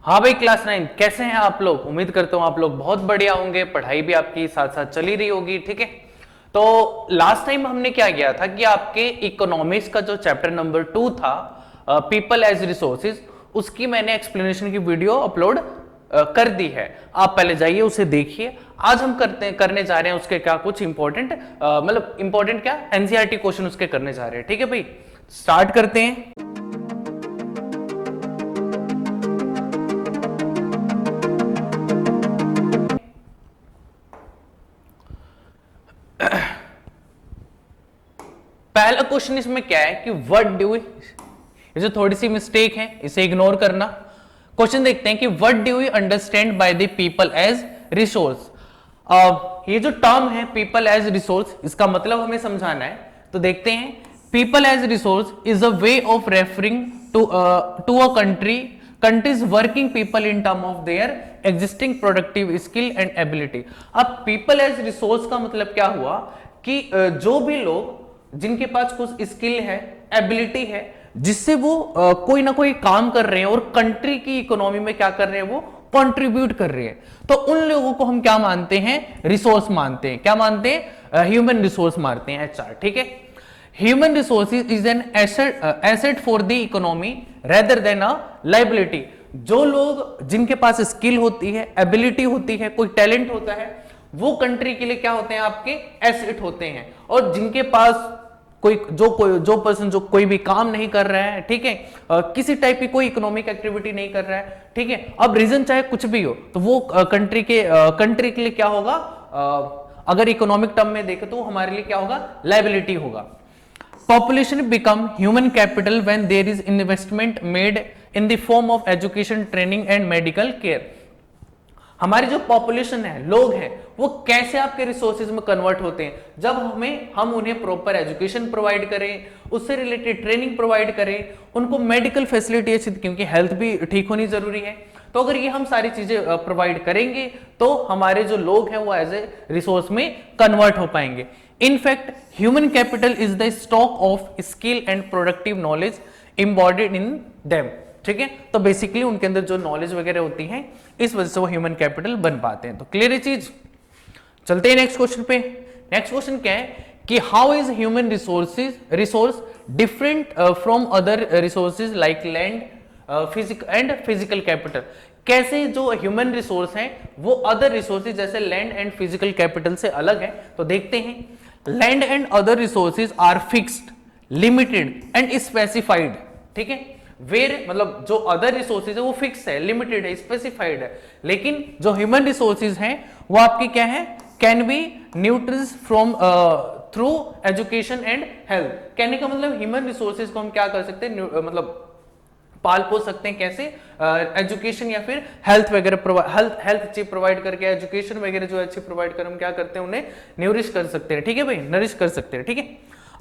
हाँ भाई, क्लास 9 कैसे हैं आप लोग। उम्मीद करता हूँ आप लोग बहुत बढ़िया होंगे, पढ़ाई भी आपकी साथ साथ चली रही होगी। ठीक है, तो लास्ट टाइम हमने क्या किया था कि आपके इकोनॉमिक्स का जो चैप्टर नंबर 2 था, पीपल एज रिसोर्सेज, उसकी मैंने एक्सप्लेनेशन की वीडियो अपलोड कर दी है। आप पहले जाइए उसे देखिए। आज हम करने जा रहे हैं उसके क्या कुछ इंपॉर्टेंट, मतलब इंपॉर्टेंट क्या, एनसीईआरटी क्वेश्चन उसके करने जा रहे हैं। ठीक है भाई, स्टार्ट करते हैं। पहला क्वेश्चन इसमें क्या है कि व्हाट डू, ये जो थोड़ी सी मिस्टेक है इसे इग्नोर करना। क्वेश्चन देखते हैं कि what do you understand by the people as resource. ये जो टर्म है पीपल एज रिसोर्स, इसका मतलब हमें समझाना है। तो देखते हैं, people as resource is a way of referring to a countries working people in term of their existing productive skill and ability. अब पीपल एज रिसोर्स का मतलब क्या हुआ कि जो भी लोग जिनके पास कुछ स्किल है, एबिलिटी है, जिससे वो कोई ना कोई काम कर रहे हैं और कंट्री की इकोनॉमी में क्या कर रहे हैं, वो कंट्रीब्यूट कर रहे हैं, तो उन लोगों को हम क्या मानते हैं, रिसोर्स मानते हैं। क्या मानते हैं, ह्यूमन रिसोर्स मानते हैं, एचआर। ठीक है, human resources is an asset for the economy rather than a liability. जो लोग जिनके पास स्किल होती है, एबिलिटी होती है, कोई टैलेंट होता है, वो कंट्री के लिए क्या होते हैं, आपके एसेट होते हैं। और जिनके पास जो पर्सन जो कोई भी काम नहीं कर रहा है, ठीक है, किसी टाइप की कोई इकोनॉमिक एक्टिविटी नहीं कर रहा है, ठीक है, अब रीजन चाहे कुछ भी हो, तो वो कंट्री के लिए क्या होगा, अगर इकोनॉमिक टर्म में देखें तो हमारे लिए क्या होगा, लायबिलिटी होगा। Population become human capital when there is investment made in the form of education, training and medical care. हमारी जो पॉपुलेशन है, लोग हैं, वो कैसे आपके रिसोर्सेज में कन्वर्ट होते हैं, जब हम उन्हें प्रॉपर एजुकेशन प्रोवाइड करें, उससे रिलेटेड ट्रेनिंग प्रोवाइड करें, उनको मेडिकल फैसिलिटी अच्छी, क्योंकि हेल्थ भी ठीक होनी जरूरी है। तो अगर ये हम सारी चीजें प्रोवाइड करेंगे तो हमारे जो लोग हैं वो एज ए रिसोर्स में कन्वर्ट हो पाएंगे। In fact human capital is the stock of skill and productive knowledge embodied in them. ठीक है, तो बेसिकली उनके अंदर जो नॉलेज वगैरह होती है, इस वजह से वो ह्यूमन कैपिटल बन पाते हैं। तो क्लियर है चीज। चलते हैं नेक्स्ट क्वेश्चन पे। नेक्स्ट क्वेश्चन क्या है कि how is human resource different from other resources like land physical capital. कैसे जो ह्यूमन रिसोर्स हैं वो अदर रिसोर्सेज जैसे लैंड एंड फिजिकल कैपिटल से अलग है। तो देखते हैं, land and other resources are fixed, limited and specified. ठीक है, वेर मतलब जो अदर रिसोर्सेज है वो फिक्स है, लिमिटेड है, स्पेसिफाइड है, लेकिन जो ह्यूमन रिसोर्सेज हैं वो आपके क्या है, कैन बी न्यूट्रिल्स from through education and health. कहने का मतलब ह्यूमन रिसोर्सेज को हम क्या कर सकते हैं, मतलब पाल पोस सकते हैं, कैसे, एजुकेशन या फिर हेल्थ वगैरह, हेल्थ अच्छी प्रोवाइड करके, एजुकेशन वगैरह जो अच्छी प्रोवाइड कर, हम क्या करते हैं, उन्हें न्यूरिश कर सकते हैं। ठीक है भाई, नरिश कर सकते हैं। ठीक है,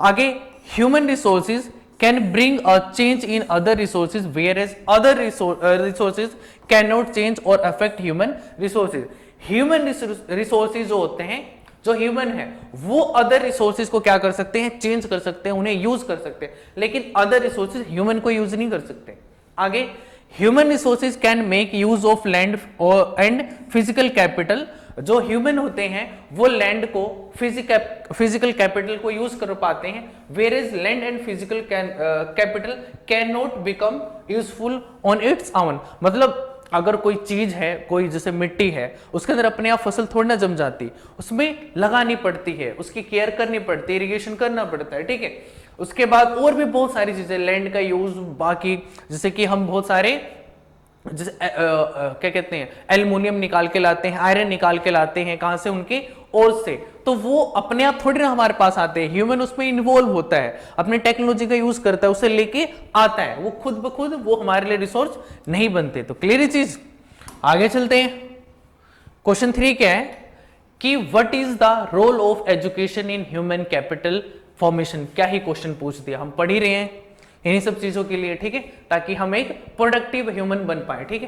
आगे, human resources can bring a change in other resources whereas other resources cannot change or affect human resources। human resources जो होते हैं, जो ह्यूमन है, वो अदर रिसोर्सेज को क्या कर सकते हैं, चेंज कर सकते हैं, उन्हें यूज कर सकते हैं, लेकिन अदर रिसोर्सेज ह्यूमन को यूज नहीं कर सकते। आगे, human resources can make use of land and physical capital. जो ह्यूमन होते हैं वो लैंड को, फिजिकल कैपिटल को यूज कर पाते हैं, whereas land and physical capital can not become useful on its own. मतलब अगर कोई चीज है, कोई जैसे मिट्टी है, उसके अंदर अपने आप फसल थोड़ी ना जम जाती, उसमें लगानी पड़ती है, उसकी केयर करनी पड़ती है, इरिगेशन करना पड़ता है। ठीक है, उसके बाद और भी बहुत सारी चीजें, लैंड का यूज, बाकी जैसे कि हम बहुत सारे जैसे क्या कहते हैं, एल्युमिनियम निकाल के लाते हैं, आयरन निकाल के लाते हैं, कहां से, उनके ओर से, तो वो अपने आप थोड़ी ना हमारे पास आते हैं, ह्यूमन उसमें इन्वॉल्व होता है, अपनी टेक्नोलॉजी का यूज करता है, उसे लेके आता है, वो खुद ब खुद वो हमारे लिए रिसोर्स नहीं बनते। तो क्लियर चीज। आगे चलते हैं, क्वेश्चन 3 क्या है कि what is the role of education in human capital formation. क्या ही क्वेश्चन पूछ दिया, हम पढ़ ही रहे हैं इन्हीं सब चीजों के लिए। ठीक है, ताकि हम एक प्रोडक्टिव ह्यूमन बन पाए। ठीक है,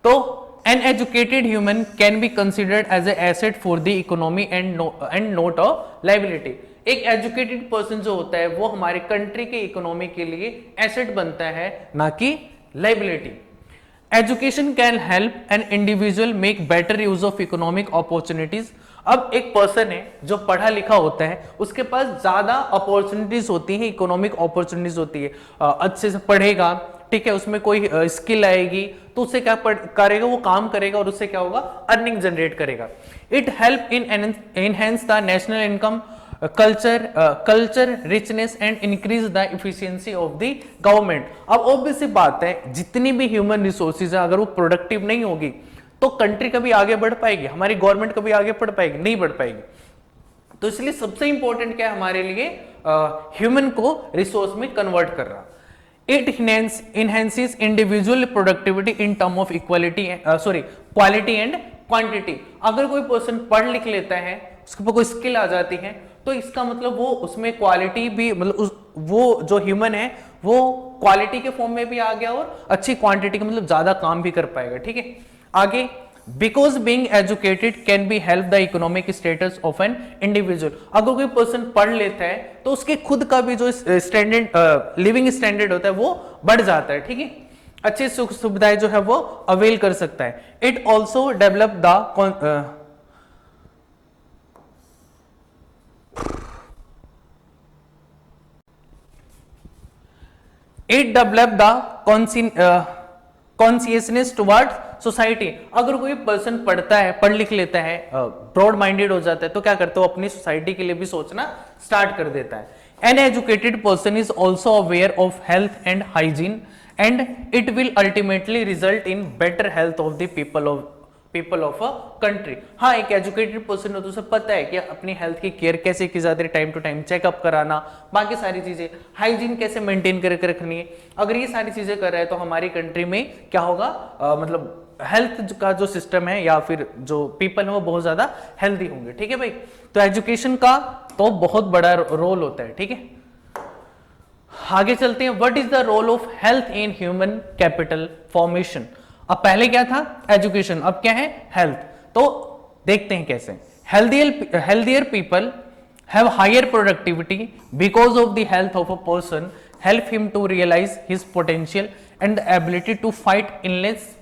तो an educated human can be considered as a asset for the economy and not a liability. एक एजुकेटेड पर्सन जो होता है वो हमारे कंट्री के इकोनॉमी के लिए एसेट बनता है, ना कि liability. Education can help an individual make better use of economic opportunities. अब एक पर्सन है जो पढ़ा लिखा होता है, उसके पास ज्यादा अपॉर्चुनिटीज होती है, इकोनॉमिक अपॉर्चुनिटीज होती है, अच्छे से पढ़ेगा, ठीक है, उसमें कोई स्किल आएगी तो उससे क्या करेगा, वो काम करेगा और उससे क्या होगा, अर्निंग जनरेट करेगा। It help in enhance the national income, culture richness and increase the efficiency of the government. अब ऑब्वियस सी बात है, जितनी भी ह्यूमन रिसोर्सेज है अगर वो प्रोडक्टिव नहीं होगी तो कंट्री कभी आगे बढ़ पाएगी, हमारी गवर्नमेंट कभी आगे बढ़ पाएगी, नहीं बढ़ पाएगी। तो इसलिए सबसे इंपॉर्टेंट क्या है हमारे लिए, ह्यूमन को रिसोर्स में कन्वर्ट कर रहा। It enhances individual productivity in term of equality, quality and quantity. अगर कोई पर्सन पढ़ लिख लेता है, उसके पास कोई स्किल आ जाती है, तो इसका मतलब वो उसमें क्वालिटी भी, मतलब वो जो ह्यूमन है वो क्वालिटी के फॉर्म में भी आ गया और अच्छी क्वांटिटी का मतलब ज्यादा काम भी कर पाएगा, ठीक है। आगे, because being educated can be help the economic status of an individual. अगर कोई पर्सन पढ़ लेता है तो उसके खुद का भी जो स्टैंडर्ड लिविंग स्टैंडर्ड होता है वो बढ़ जाता है, ठीक है, अच्छी सुख सुविधाएं जो है वो अवेल कर सकता है। It also develop the consciousness towards society. अगर कोई पर्सन पढ़ता है, पढ़ लिख लेता है, ब्रॉड माइंडेड हो जाता है, तो क्या करता है, वो अपनी सोसाइटी के लिए भी सोचना स्टार्ट कर देता है। An educated person is also aware of health and hygiene and it will ultimately result in better health of the people of a country. हाँ, एक एजुकेटेड पर्सन हो तो उसे पता है कि अपनी हेल्थ की केयर कैसे की जाती है, टाइम टू टाइम चेकअप कराना, बाकी सारी चीजें, हाइजीन कैसे मेंटेन करके रखनी है। अगर ये सारी चीजें कर रहा है तो हमारी कंट्री में क्या होगा, मतलब हेल्थ का जो सिस्टम है या फिर जो पीपल है वो बहुत ज्यादा हेल्दी होंगे, ठीक है भाई। तो एजुकेशन का तो बहुत बड़ा रोल होता है, ठीक है। आगे चलते हैं, what is the role of health in human capital formation. अब पहले क्या था, एजुकेशन, अब क्या है, हेल्थ। तो देखते हैं कैसे। Healthier people have higher productivity because of the health of a person help him to realise his potential and the ability to fight illness.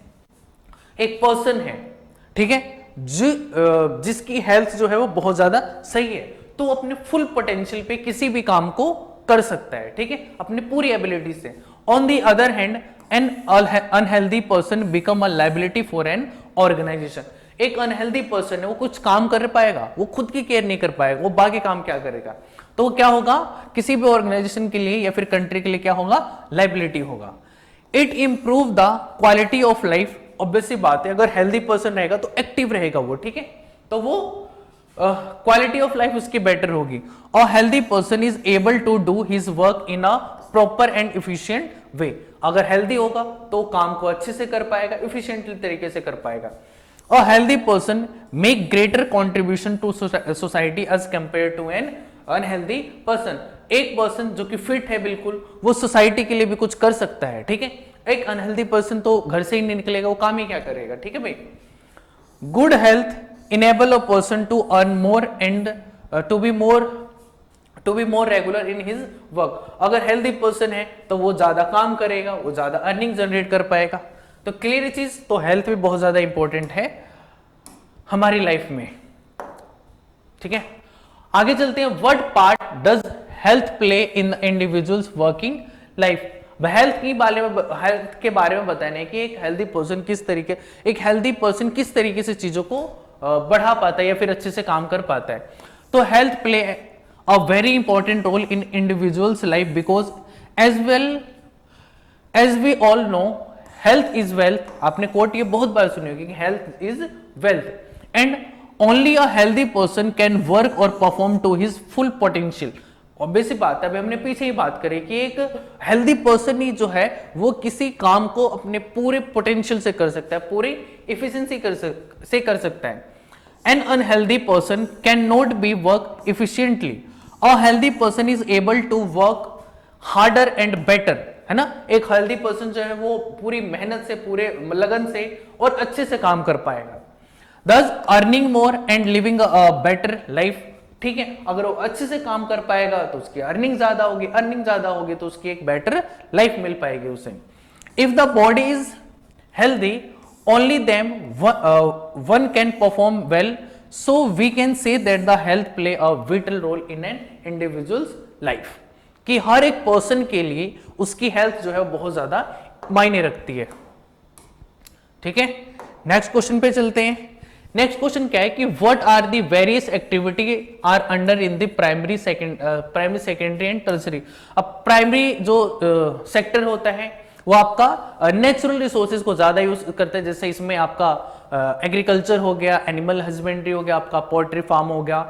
एक पर्सन है, ठीक है, जिसकी हेल्थ जो है वो बहुत ज्यादा सही है, तो वो अपने फुल पोटेंशियल पे किसी भी काम को कर सकता है, ठीक है, अपनी पूरी एबिलिटी से। On the other hand an unhealthy person become a liability for an organisation. एक अनहेल्दी पर्सन है, वो कुछ काम कर पाएगा, वो खुद की केयर नहीं कर पाएगा, वो बाकी काम क्या करेगा, तो वो क्या होगा, किसी भी ऑर्गेनाइजेशन के लिए या फिर कंट्री के लिए क्या होगा, लायबिलिटी होगा। It improve the quality of life. Obviously बात है, अगर हेल्दी पर्सन रहेगा तो एक्टिव रहेगा वो, ठीक है, तो वो क्वालिटी ऑफ लाइफ उसकी बेटर होगी। और healthy person is able to do his work in a proper and efficient way. अगर हेल्दी होगा तो काम को अच्छे से कर पाएगा, इफिशिएंटली तरीके से कर पाएगा। और healthy person make greater contribution to society as compare to an unhealthy person. एक पर्सन जो कि फिट है बिल्कुल, वो सोसाइटी के लिए भी कुछ कर सकता है, ठीक है। एक अनहेल्दी पर्सन तो घर से ही नहीं निकलेगा, वो काम ही क्या करेगा, ठीक है भाई। Good health enable a person to earn more and to be more regular in his work. अगर हेल्दी पर्सन है तो वो ज्यादा काम करेगा, वो ज्यादा अर्निंग जनरेट कर पाएगा। तो क्लियर चीज, तो हेल्थ भी बहुत ज्यादा इंपॉर्टेंट है हमारी लाइफ में, ठीक है। आगे चलते हैं, what part does health play in individuals working life. Health के बारे में बताने कि एक हेल्दी पर्सन किस तरीके से चीजों को बढ़ा पाता है या फिर अच्छे से काम कर पाता है। तो health play a very important role in individuals life because as we all know health is wealth. आपने कोट ये बहुत बार सुनी होगी कि health is wealth and only a healthy person can work or perform to his full potential. Obvious बात है, अभी हमने पीछे ही बात करी कि एक हेल्दी पर्सन ही जो है वो किसी काम को अपने पूरे पोटेंशियल से कर सकता है, पूरी इफिशिएंसी से कर सकता है। An unhealthy person can not be work efficiently. A healthy person is able to work harder and better, है ना। एक हेल्दी पर्सन जो है वो पूरी मेहनत से, पूरे लगन से और अच्छे से काम कर पाएगा। Thus earning more and living a better life, ठीक है। अगर वो अच्छे से काम कर पाएगा तो उसकी अर्निंग ज्यादा होगी तो उसकी एक बेटर लाइफ मिल पाएगी उसे। If the body is healthy, only then one can perform well. So we can say that the health play a vital role in an individual's life. कि हर एक पर्सन के लिए उसकी हेल्थ जो है बहुत ज्यादा मायने रखती है. ठीक है, नेक्स्ट क्वेश्चन पे चलते हैं. नेक्स्ट क्वेश्चन क्या है कि what are the various activity are under in the primary secondary and tertiary. अब प्राइमरी जो सेक्टर होता है वो आपका नेचुरल रिसोर्सेज को ज्यादा यूज करता है. जैसे इसमें आपका एग्रीकल्चर हो गया, एनिमल हस्बेंड्री हो गया, आपका पोल्ट्री फार्म हो गया,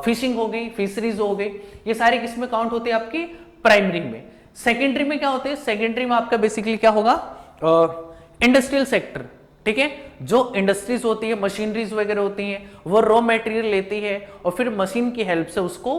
फिशिंग हो गई, फिशरीज हो गई, ये सारे किसमें काउंट होते हैं आपकी प्राइमरी में. सेकेंडरी में क्या होते हैं, सेकेंडरी में आपका बेसिकली क्या होगा, इंडस्ट्रियल सेक्टर. ठीक है, जो इंडस्ट्रीज होती है, मशीनरीज वगैरह होती हैं, वो रॉ मटेरियल लेती है और फिर मशीन की हेल्प से उसको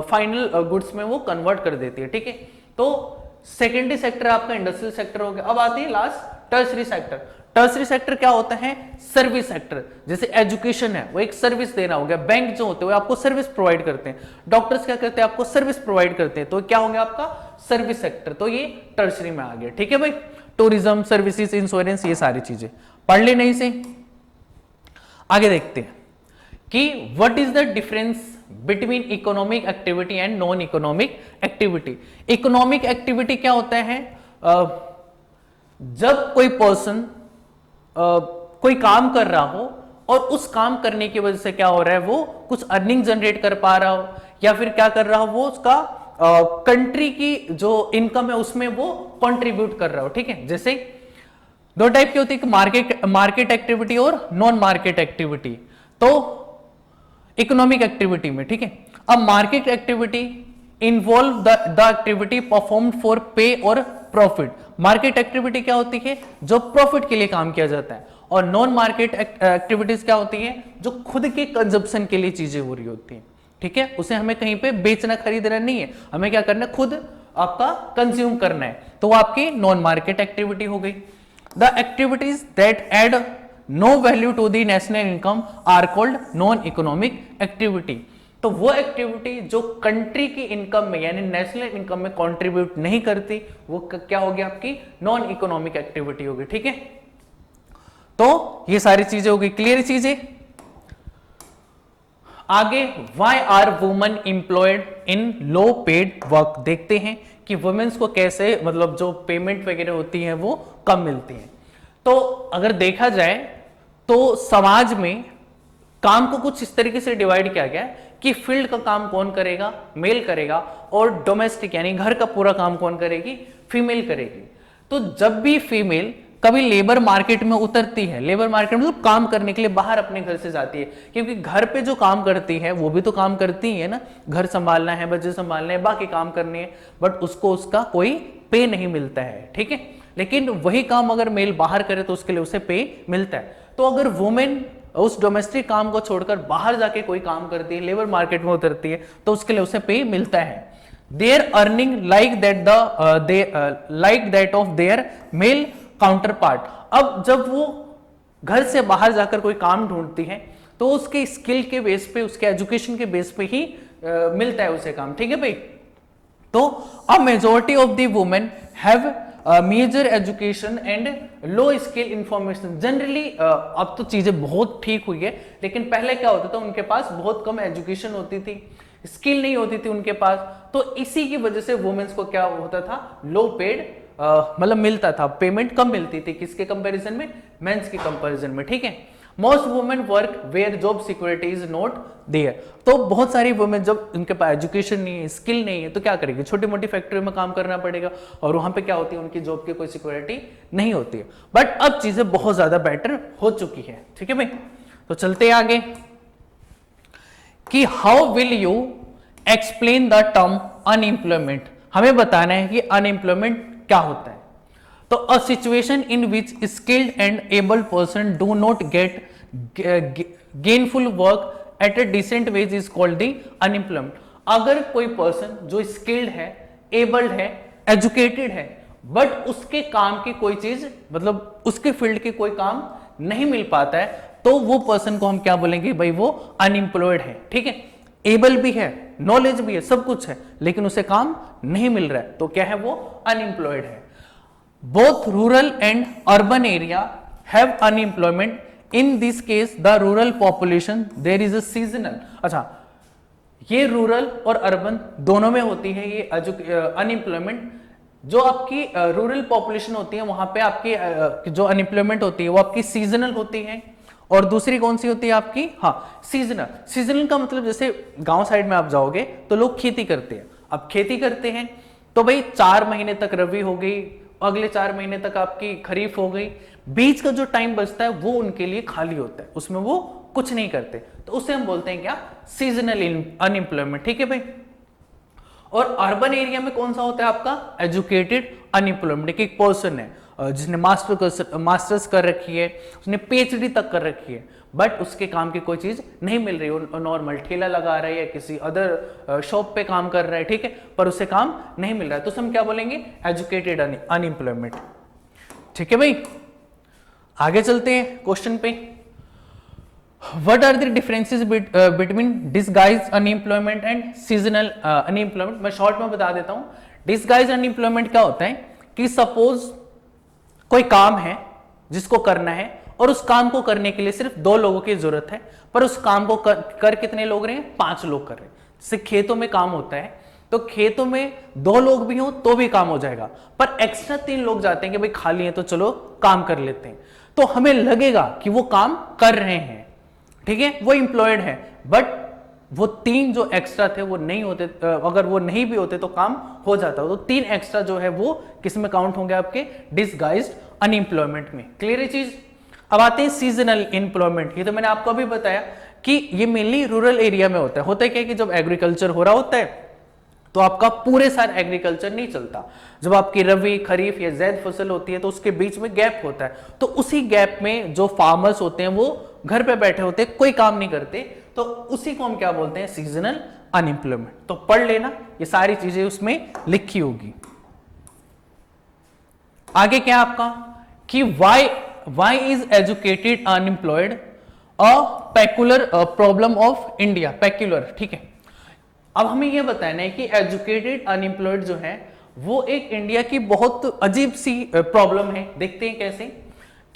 फाइनल गुड्स में वो कन्वर्ट कर देती है. ठीक है, तो सेकेंडरी सेक्टर आपका इंडस्ट्रियल सेक्टर हो गया. अब आती है last tertiary sector. Tertiary sector क्या होता है, सर्विस सेक्टर. जैसे एजुकेशन है वो एक सर्विस देना हो गया, बैंक जो होते हैं वो आपको सर्विस प्रोवाइड करते हैं, डॉक्टर्स क्या करते हैं आपको सर्विस प्रोवाइड करते हैं, तो क्या हो गया आपका सर्विस सेक्टर. तो ये टर्सरी में आ गया. ठीक है भाई, टूरिज्म, सर्विसेज, इंश्योरेंस, ये सारी चीजें पढ़ लेना इसे. आगे देखते हैं कि what is the difference between economic activity and non economic activity. Economic activity क्या होता है, जब कोई पर्सन कोई काम कर रहा हो और उस काम करने की वजह से क्या हो रहा है, वो कुछ अर्निंग जनरेट कर पा रहा हो, या फिर क्या कर रहा हो, वो उसका कंट्री की जो इनकम है उसमें वो कंट्रीब्यूट कर रहा हो. ठीक है, जैसे दो टाइप की होती है, मार्केट एक्टिविटी और नॉन मार्केट एक्टिविटी. तो इकोनॉमिक एक्टिविटी में, ठीक है, अब market activity involve the activity performed for पे और प्रॉफिट. मार्केट एक्टिविटी क्या होती है, जो प्रॉफिट के लिए काम किया जाता है, और नॉन मार्केट एक्टिविटीज क्या होती है, जो खुद के कंजप्शन के लिए चीजें हो रही होती हैं. ठीक है, उसे हमें कहीं पे बेचना खरीदना नहीं है, हमें क्या करना है, खुद आपका कंज्यूम करना है, तो वो आपकी नॉन मार्केट एक्टिविटी हो गई. The activities that add no value to the national income are called non economic activity. तो वो एक्टिविटी जो कंट्री की इनकम में यानी नेशनल इनकम में कंट्रीब्यूट नहीं करती, वो क्या होगी आपकी नॉन इकोनॉमिक एक्टिविटी होगी. ठीक है, तो ये सारी चीजें होगी. क्लियर चीजें. आगे why are women employed in low paid work. देखते हैं कि वुमेन्स को कैसे, मतलब जो पेमेंट वगैरह होती है वो कम मिलती है. तो अगर देखा जाए तो समाज में काम को कुछ इस तरीके से डिवाइड किया गया कि फील्ड का काम कौन करेगा, मेल करेगा, और डोमेस्टिक यानी घर का पूरा काम कौन करेगी, फीमेल करेगी. तो जब भी फीमेल कभी लेबर मार्केट में उतरती है, लेबर मार्केट में मतलब काम करने के लिए बाहर अपने घर से जाती है, क्योंकि घर पे जो काम करती है वो भी तो काम करती है ना, घर संभालना है, बच्चे संभालने हैं, बाकी काम करने हैं, बट उसको उसका कोई पे नहीं मिलता है. ठीक है, लेकिन वही काम अगर मेल बाहर करे तो उसके लिए उसे पे मिलता है. तो अगर वुमेन उस डोमेस्टिक काम को छोड़कर बाहर जाके कोई काम करती है, लेबर मार्केट में उतरती है, तो उसके लिए उसे पे मिलता है. Their earning like that of their male counterpart. अब जब वो घर से बाहर जाकर कोई काम ढूंढती है तो उसके स्किल के बेस पे, उसके एजुकेशन के बेस पे ही मिलता है उसे काम. ठीक है भाई, तो a majority of the women have major education and low skill information. Generally अब तो चीजें बहुत ठीक हुई है, लेकिन पहले क्या होता था, उनके पास बहुत कम एजुकेशन होती थी, स्किल नहीं होती थी उनके पास, तो इसी की वजह से वुमेन्स को क्या होता था, लो पेड मतलब मिलता था, पेमेंट कम मिलती थी. किसके कंपैरिजन में, मेंस के कंपैरिजन में. ठीक है, most women work where job security is not there. तो बहुत सारी वुमेन जब उनके पास एजुकेशन नहीं है, स्किल नहीं है, तो क्या करेगी, छोटी मोटी फैक्ट्री में काम करना पड़ेगा, और वहां पे क्या होती है, उनकी जॉब की कोई सिक्योरिटी नहीं होती है. बट अब चीजें बहुत ज्यादा बेटर हो चुकी है. ठीक है भाई, तो चलते आगे कि how will you explain the term unemployment. हमें बताना है कि अनएम्प्लॉयमेंट क्या होता है. तो a situation in which skilled and abled person do not get gainful work at a decent wage is called the unemployment. अगर कोई पर्सन जो स्किल्ड है, एबल्ड है, एजुकेटेड है, बट उसके काम की कोई चीज, मतलब उसके फील्ड की कोई काम नहीं मिल पाता है, तो वो पर्सन को हम क्या बोलेंगे भाई, वो अनएम्प्लॉयड है. ठीक है, एबल भी है, नॉलेज भी है, सब कुछ है, लेकिन उसे काम नहीं मिल रहा है, तो क्या है, वो अनएम्प्लॉयड है. Both rural and urban area have unemployment, in this case the rural population there is a seasonal. अच्छा, ये रूरल और अर्बन दोनों में होती है ये अनएम्प्लॉयमेंट। जो आपकी रूरल पॉपुलेशन होती है वहां पे आपकी जो अनएम्प्लॉयमेंट होती है वो आपकी सीजनल होती है, और दूसरी कौन सी होती है आपकी, हाँ सीजनल। सीजनल का मतलब जैसे गांव साइड में आप जाओगे तो लोग खेती करते हैं, अब खेती करते हैं तो भाई 4 महीने तक रबी हो गई, अगले 4 महीने तक आपकी खरीफ हो गई, बीच का जो टाइम बचता है वो उनके लिए खाली होता है, उसमें वो कुछ नहीं करते, तो उसे हम बोलते हैं क्या, सीजनल अनएम्प्लॉयमेंट। ठीक है भाई। और अर्बन एरिया में कौन सा होता है आपका, एजुकेटेड अनएम्प्लॉयमेंट। एक पर्सन है जिसने मास्टर्स कर रखी है, उसने पीएचडी तक कर रखी है, बट उसके काम की कोई चीज नहीं मिल रही, वो नॉर्मल ठेला लगा रहा है या किसी अदर शॉप पे काम कर रहा है, ठीक है, पर उसे काम नहीं मिल रहा है, तो हम क्या बोलेंगे, एजुकेटेड अनएम्प्लॉयमेंट। ठीक है भाई, आगे चलते हैं क्वेश्चन पे। What are the differences between disguised unemployment and seasonal unemployment? मैं शॉर्ट में बता देता हूं। Disguised unemployment क्या होता है कि सपोज कोई काम है जिसको करना है और उस काम को करने के लिए सिर्फ 2 लोगों की जरूरत है, पर उस काम को कर कितने लोग रहे हैं, 5 लोग कर रहे हैं। जैसे खेतों में काम होता है तो खेतों में 2 लोग भी हो तो भी काम हो जाएगा, पर एक्स्ट्रा 3 लोग जाते हैं कि भाई खाली है तो चलो काम कर लेते हैं, तो हमें लगेगा कि वो काम कर रहे हैं, ठीक है, वो इंप्लॉयड है, बट वो 3 जो एक्स्ट्रा थे वो नहीं होते, अगर वो नहीं भी होते तो काम हो जाता, तो 3 एक्स्ट्रा जो है वो किस में काउंट होंगे, आपके डिसगाइज्ड अनएम्प्लॉयमेंट में। क्लियर है चीज। अब आते हैं सीजनल एम्प्लॉयमेंट। ये तो मैंने आपको अभी बताया कि ये मेनली रूरल एरिया में होता है। होता है क्या कि जब एग्रीकल्चर हो रहा होता है तो आपका पूरे साल एग्रीकल्चर नहीं चलता, जब आपकी रबी खरीफ या ज़ैद फसल होती है तो उसके बीच में गैप होता है, तो उसी गैप में जो फार्मर्स होते हैं वो घर पे बैठे होते हैं, कोई काम नहीं करते, तो उसी को हम क्या बोलते हैं, सीजनल अनएम्प्लॉयमेंट। तो पढ़ लेना, ये सारी चीजें उसमें लिखी होगी। आगे क्या आपका कि why is educated unemployed a peculiar problem of India. Peculiar, ठीक है। अब हमें यह बताना है कि एजुकेटेड अनएम्प्लॉयड जो है वो एक इंडिया की बहुत अजीब सी प्रॉब्लम है। देखते हैं कैसे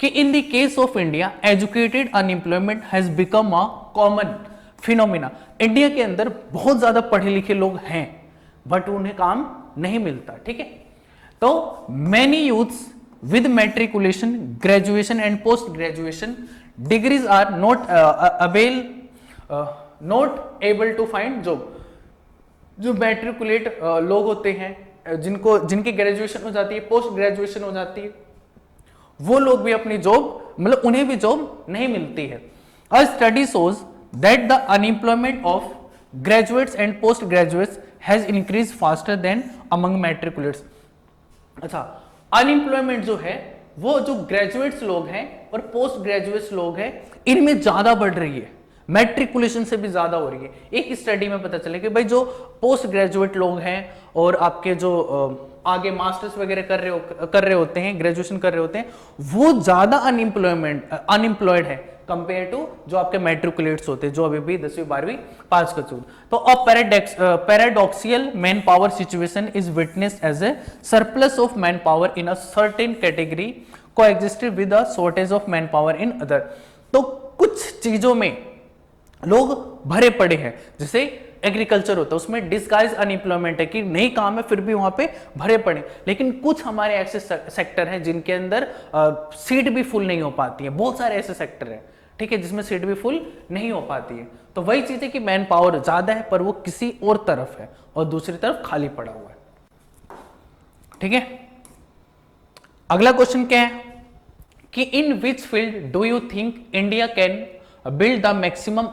कि in the case of India educated unemployment has become a common phenomena. India के अंदर बहुत ज्यादा पढ़े लिखे लोग हैं बट उन्हें काम नहीं मिलता, ठीक है। तो many youths with matriculation, graduation and post graduation degrees are not able to find job. जो मैट्रिकुलेट लोग होते हैं, जिनकी ग्रेजुएशन हो जाती है, पोस्ट ग्रेजुएशन हो जाती है, वो लोग भी अपनी जॉब, मतलब उन्हें भी जॉब नहीं मिलती है। A study shows that the unemployment of graduates and post graduates has increase faster than among matriculates. अच्छा, अनएम्प्लॉयमेंट जो है वो जो ग्रेजुएट्स लोग हैं और पोस्ट ग्रेजुएट्स लोग हैं इनमें ज्यादा बढ़ रही है, मैट्रिकुलेशन से भी ज्यादा हो रही है। एक स्टडी में पता चले कि भाई जो पोस्ट ग्रेजुएट लोग हैं और आपके जो आगे मास्टर्स वगैरह कर रहे होते हैं, ग्रेजुएशन कर रहे होते हैं, वो ज्यादा अनएम्प्लॉयड है कंपेयर टू जो आपके मैट्रिकुलेट्स होते हैं, जो अभी भी 10वीं 12वीं पास कर चुके। तो a paradoxical man power situation is witnessed as a surplus of man power in a certain category coexisted with a shortage of man power in other. तो कुछ चीजों में लोग भरे पड़े हैं, जैसे एग्रीकल्चर होता है उसमें डिस्गाइज अनएम्प्लॉयमेंट है कि नहीं काम है फिर भी वहां पे भरे पड़े, लेकिन कुछ हमारे ऐसे सेक्टर हैं जिनके अंदर सीट भी फुल नहीं हो पाती है। बहुत सारे ऐसे सेक्टर हैं, ठीक है, जिसमें सीट भी फुल नहीं हो पाती है। तो वही चीज है कि मैन पावर ज्यादा है पर वो किसी और तरफ है और दूसरी तरफ खाली पड़ा हुआ है, ठीक है। अगला क्वेश्चन क्या है कि in which field do you think India can build the maximum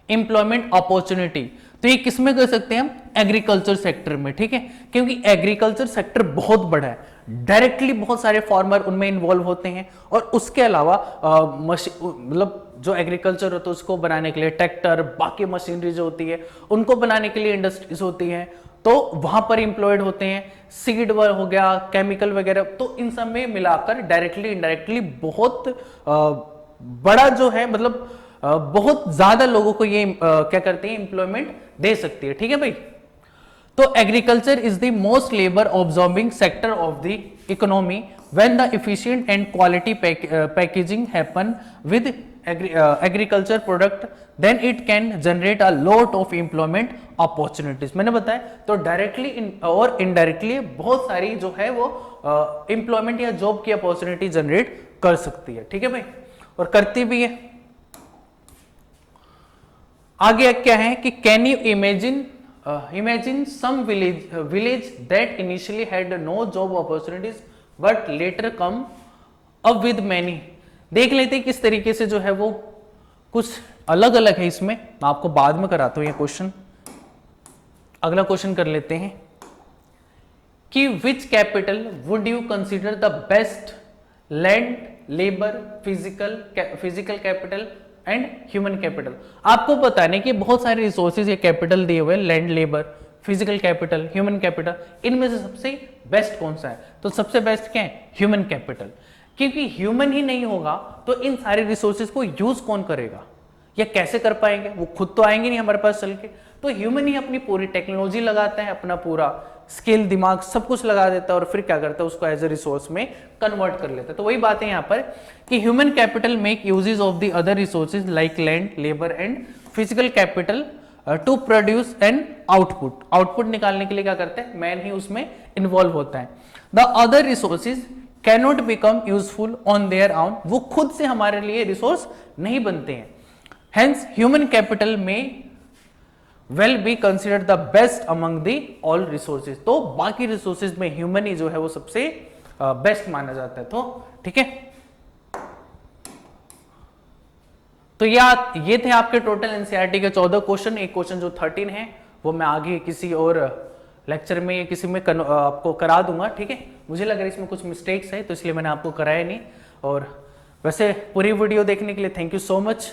employment opportunity. तो ये किसमें कर सकते हैं हम, एग्रीकल्चर सेक्टर में, ठीक है, क्योंकि एग्रीकल्चर सेक्टर बहुत बड़ा है, डायरेक्टली बहुत सारे फार्मर उनमें इन्वॉल्व होते हैं, और उसके अलावा मतलब जो एग्रीकल्चर होता है उसको बनाने के लिए ट्रैक्टर, बाकी मशीनरी जो होती है उनको बनाने के लिए इंडस्ट्रीज होती है, तो वहां पर इंप्लॉयड होते हैं। सीड हो गया, केमिकल वगैरह, तो इन सब में मिलाकर डायरेक्टली इनडायरेक्टली बहुत बड़ा जो है, मतलब बहुत ज्यादा लोगों को ये क्या करते हैं, एम्प्लॉयमेंट दे सकती है, ठीक है भाई। तो agriculture is the most labour absorbing sector of the economy when the efficient and quality packaging happen with agriculture product then it can generate a lot of employment opportunities. मैंने बताया तो डायरेक्टली और इनडायरेक्टली बहुत सारी जो है वो employment या जॉब की अपॉर्चुनिटी जनरेट कर सकती है। ठीक है भाई, और करती भी है। आगे क्या है कि can you imagine some village that initially had no job opportunities but later come up with many. देख लेते हैं किस तरीके से जो है वो कुछ अलग अलग है इसमें, मैं आपको बाद में कराता हूं ये क्वेश्चन। अगला क्वेश्चन कर लेते हैं कि which capital would you consider the best land, labour, physical capital and human capital. आपको पता नहीं कि बहुत सारे रिसोर्सेज या कैपिटल दिए हुए, land, labour, physical capital, human capital, इनमें से सबसे बेस्ट कौन सा है? तो सबसे बेस्ट क्या है? Human capital. क्योंकि ह्यूमन ही नहीं होगा तो इन सारे रिसोर्सेज को यूज कौन करेगा या कैसे कर पाएंगे? वो खुद तो आएंगे नहीं हमारे पास चल के। तो ह्यूमन ही अपनी पूरी टेक्नोलॉजी लगाता है, अपना पूरा स्किल, दिमाग, सब कुछ लगा देता है और फिर क्या करता है, उसको एज ए रिसोर्स में कन्वर्ट कर लेता है। तो वही बात है यहाँ पर कि human capital make uses of the other resources like land, labour and physical capital to produce an output. Output निकालने के लिए क्या करते हैं? मैन ही उसमें इन्वॉल्व होता है। The other resources cannot become useful on their own. वो खुद से हमारे लिए रिसोर्स नहीं बनते हैं। हेंस ह्यूमन कैपिटल में well be considered the best among the all resources. तो बाकी रिसोर्सेज में ह्यूमन ही जो है वो सबसे बेस्ट माना जाता है। तो ठीक है, तो ये थे आपके टोटल एनसीईआरटी के 14 क्वेश्चन। एक क्वेश्चन जो 13 है वो मैं आगे किसी और लेक्चर में या किसी में आपको करा दूंगा। ठीक है, मुझे लग रहा है इसमें कुछ मिस्टेक्स है तो इसलिए मैंने आपको कराया नहीं। और वैसे पूरी वीडियो देखने के लिए थैंक यू सो मच।